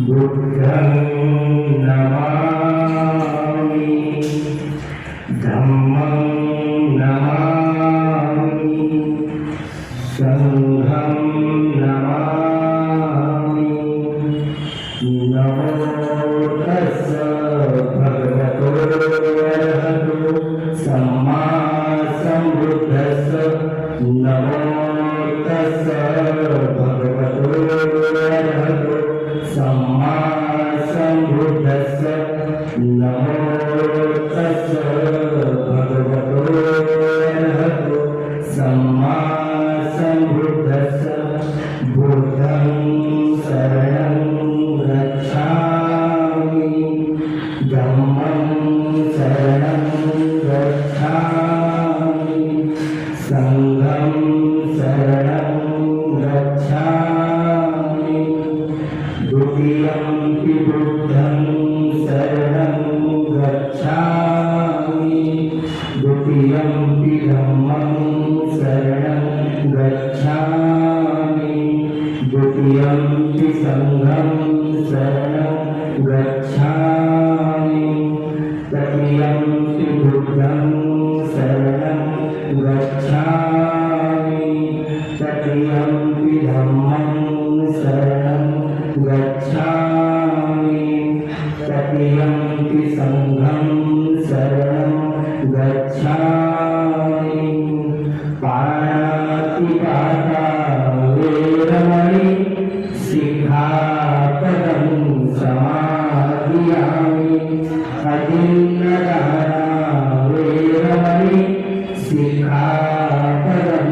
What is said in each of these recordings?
बुद्धं नमामि धम्मं नमामि संघं नमामि नमो तस्स भगवतो अरहतो सम्मा सम्बुद्धस्स नमो तस्स भगवतो अरहतो सम्मा सम्बुद्धस्स नमो तस्स भगवतो अरहतो सम्मा सम्बुद्धस्स बुद्धं शरणं गच्छामि धम्मं शरणं गच्छामि संघं शरणं गच्छामि द्वितीयंपि बुद्धं शरणं गच्छामि द्वितीयंपि धम्मं शरणं गच्छामि द्वितीयंपि संघं शरणं गच्छामि तृतीयंपि बुद्धं शरणं गच्छामि तृतीयंपि धम्मं शरणं गच्छामि तृतीयंपि संघं शरणं गच्छामि पाणातिपाता वेरमणि सिक्खापदं समादियामि अतिन्नदाना वेरमणि सिक्खापदं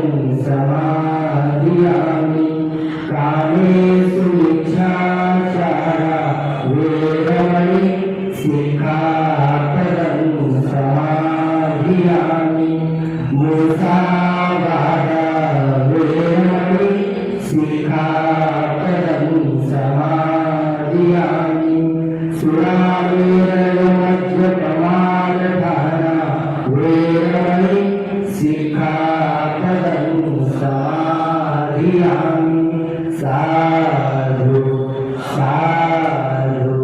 समादियामि कामेषु मिच्छाचारा वेरमणि सिक्खापदं समादियामि मुसावादा वेरमणि सिक्खापदं समादियामि सुरामेरमध्यपमानधारा वेरमणि सिक्खापदं समादियामि साधु साधु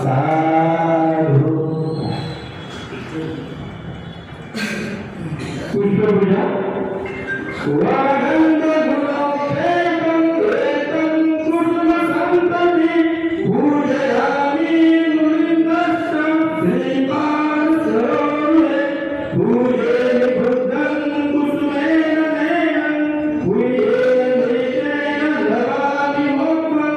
साधु पुष्पपूजा स्वागंध गुणोपेतं वेतं कुर्मसंतति पूजयामि मुनिन्दस्स श्रीपादसरोजे पूजे बुद्धं कुसुमेन नयनं पूजेन दृष्टेन धरामि मोक्षं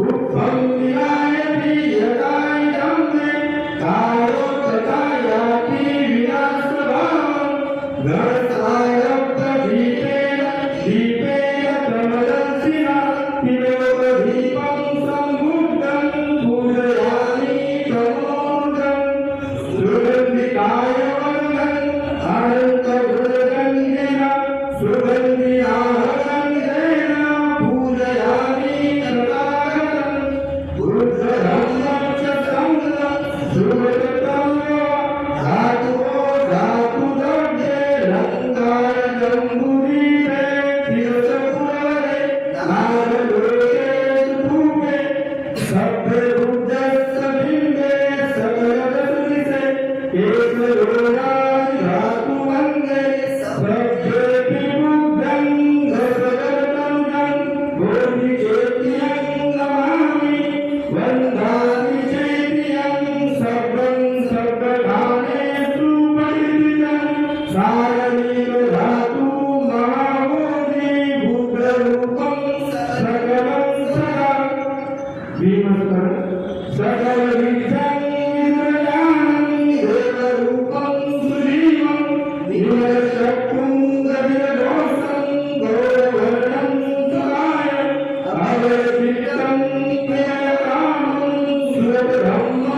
उक्तं विनायति यदाय धम्मे कायो तथा याति विनाशभावं घनसायब्धदीपेन दीपेन प्रमदर्शिना तिलोकदीपं सम्बुद्धं पूजयामि तमोदं सुगन्धिकाय वदनं अनन्तगुणगन्धेन सुगन्धिनाहगन्धेन पूजयामि तथागतं बुद्धधम्मं च संघं सुगतं धातुो धातुदग्धे रङ्गाय जम्बुदीपे शिरसपुरे नागलोके सुभूमे सभ्ये बुद्धस्य बिम्बे सकलदर्शिसे केशलोरादि धातुवन्दे सभ्येऽपि बुद्धं दशरथं बोधिचेत्यं नमामि वन्दामि चेत्यं सर्वं सर्वकालेषु परिवृतं सारमेकधातु महाबोधि बुद्धरूपं सकलं सदा भीमस्कर सकलविधं विद्यानं देवरूपं सुजीवं विमलचक्षुं गभीरदोषं गौरवर्णं सदाय अभयचित्तं प्रियकामं सुरतधम्मं